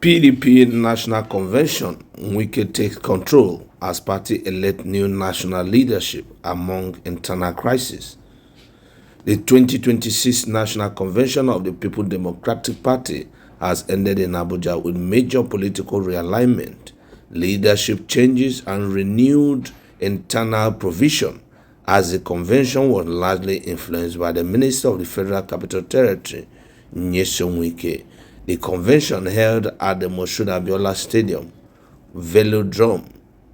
PDP National Convention, Wike takes control as party elect new national leadership among internal crisis. The 2026 National Convention of the People's Democratic Party has ended in Abuja with major political realignment, leadership changes, and renewed internal provision, as the convention was largely influenced by the Minister of the Federal Capital Territory, Nyesom Wike. The convention held at the Moshood Abiola Stadium Velodrome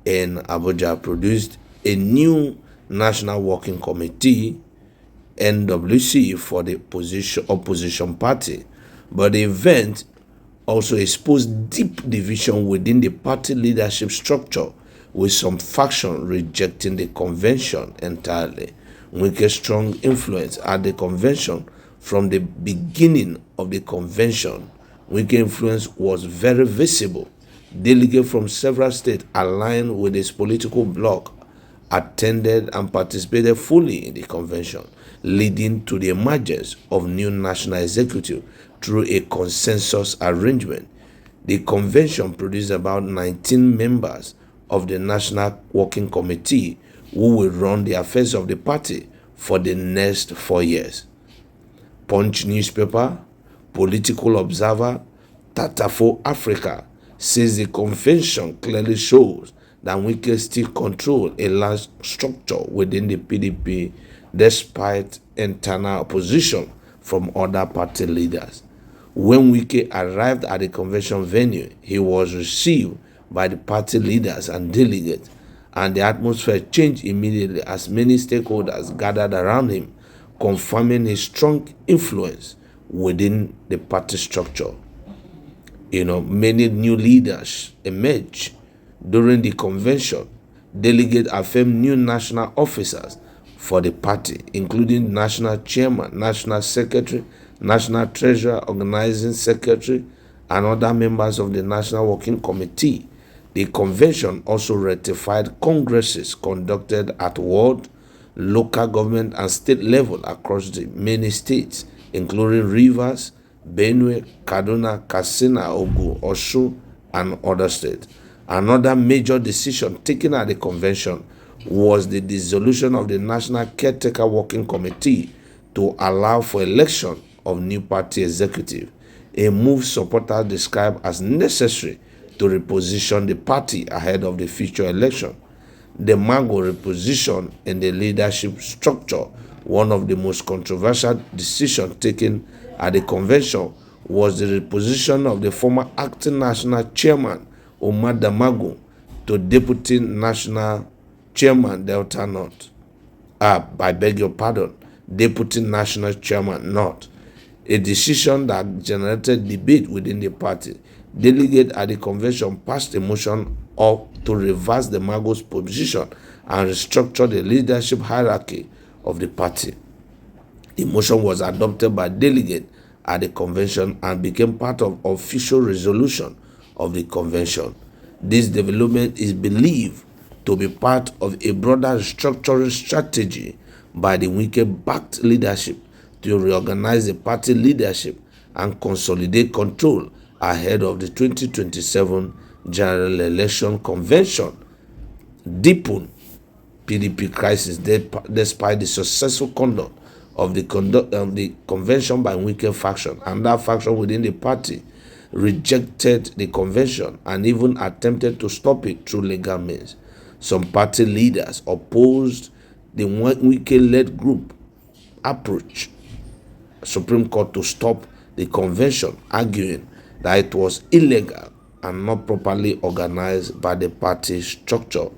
in Abuja produced a new National Working Committee NWC for the opposition party, but the event also exposed deep division within the party leadership structure, with some faction rejecting the convention entirely. Wike's strong influence at the convention from the beginning of the convention. Wike's influence was very visible. Delegates from several states aligned with his political bloc attended and participated fully in the convention, leading to the emergence of new national executive through a consensus arrangement. The convention produced about 19 members of the National Working Committee who will run the affairs of the party for the next 4 years. Punch newspaper, Political Observer, Tatafo Africa says the convention clearly shows that Wike still control a large structure within the PDP despite internal opposition from other party leaders. When Wike arrived at the convention venue, he was received by the party leaders and delegates, and the atmosphere changed immediately as many stakeholders gathered around him, confirming his strong influence within the party structure. Many new leaders emerged during the convention. Delegates affirmed new national officers for the party, including national chairman, national secretary, national treasurer, organizing secretary, and other members of the National Working Committee. The convention also ratified congresses conducted at world, local government, and state level across the many states, including Rivers, Benue, Kaduna, Katsina, Ogun, Osun, and other states. Another major decision taken at the convention was the dissolution of the National Caretaker Working Committee to allow for election of new party executive, a move supporters described as necessary to reposition the party ahead of the future election. The Mago reposition in the leadership structure, one of the most controversial decisions taken at the convention, was the reposition of the former acting national chairman, Omar Damago, to deputy national chairman Delta North. Deputy national chairman North. A decision that generated debate within the party. Delegates at the convention passed a motion to reverse the Mago's position and restructure the leadership hierarchy of the party. The motion was adopted by delegates at the convention and became part of official resolution of the convention. This development is believed to be part of a broader restructuring strategy by the Wike-backed leadership to reorganize the party leadership and consolidate control ahead of the 2027 general election. Convention deepened PDP crisis despite the successful conduct of the convention by Wike faction, and that faction within the party rejected the convention and even attempted to stop it through legal means. Some party leaders opposed the Wike-led group approach Supreme Court to stop the convention, arguing that it was illegal and not properly organized by the party structure.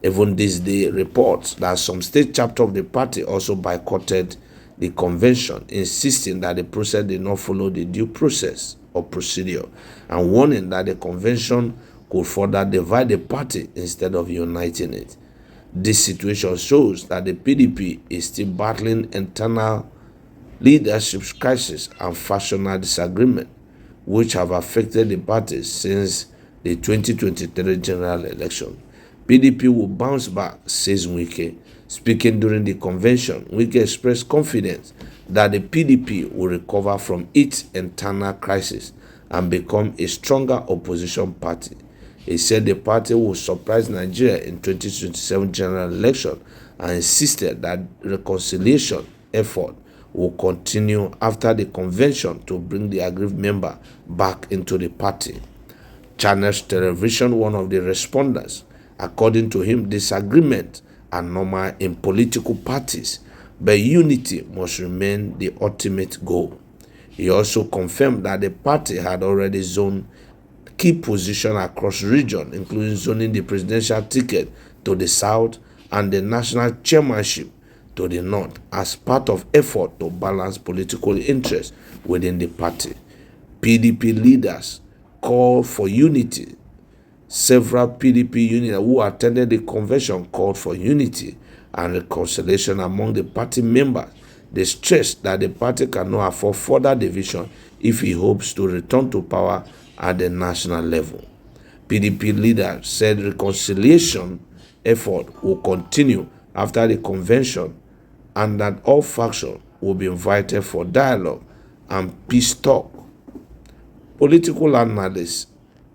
Even this day reports that some state chapter of the party also boycotted the convention, insisting that the process did not follow the due process or procedure, and warning that the convention could further divide the party instead of uniting it. This situation shows that the PDP is still battling internal leadership crisis and factional disagreement, which have affected the party since the 2023 general election. PDP will bounce back, says Wike. Speaking during the convention, Wike expressed confidence that the PDP will recover from its internal crisis and become a stronger opposition party. He said the party will surprise Nigeria in 2027 general election and insisted that reconciliation effort will continue after the convention to bring the aggrieved member back into the party. Channels Television, one of the respondents, according to him, disagreement are normal in political parties, but unity must remain the ultimate goal. He also confirmed that the party had already zoned key positions across region, including zoning the presidential ticket to the south and the national chairmanship to the north as part of effort to balance political interests within the party. PDP leaders called for unity. Several PDP units who attended the convention called for unity and reconciliation among the party members. They stressed that the party cannot afford further division if it hopes to return to power at the national level. PDP leaders said reconciliation effort will continue after the convention and that all factions will be invited for dialogue and peace talk. Political analysts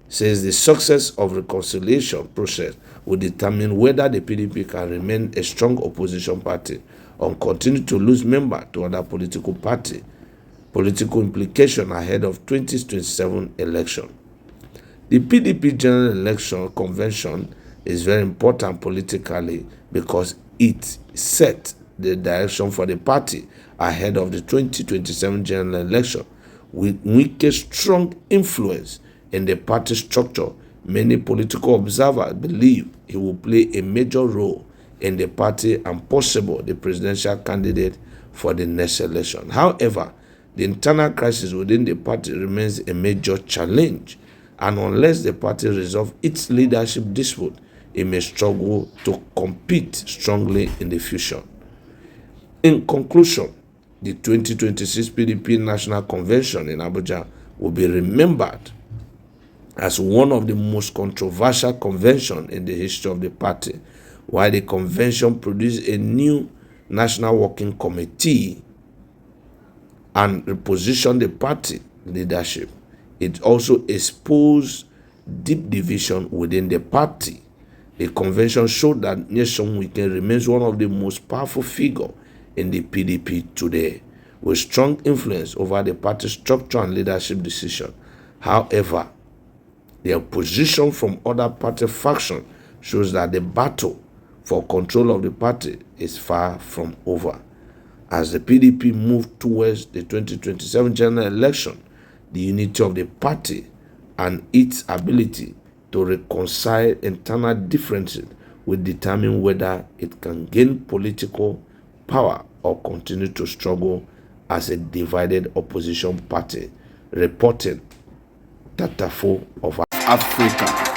says the success of reconciliation process will determine whether the PDP can remain a strong opposition party or continue to lose members to other political parties. Political implication ahead of 2027 election. The PDP general election convention is very important politically because it set the direction for the party ahead of the 2027 general election. With Wike's strong influence in the party structure, many political observers believe he will play a major role in the party and possibly the presidential candidate for the next election. However, the internal crisis within the party remains a major challenge, and unless the party resolves its leadership dispute, it may struggle to compete strongly in the future. In conclusion, the 2026 PDP National Convention in Abuja will be remembered as one of the most controversial conventions in the history of the party. While the convention produced a new National Working Committee and repositioned the party leadership, it also exposed deep division within the party. The convention showed that Nyesom Wike remains one of the most powerful figures in the PDP today, with strong influence over the party structure and leadership decision. However, the opposition from other party factions shows that the battle for control of the party is far from over. As the PDP moved towards the 2027 general election, the unity of the party and its ability to reconcile internal differences will determine whether it can gain political power or continue to struggle as a divided opposition party. Reporting Tatafo of Africa.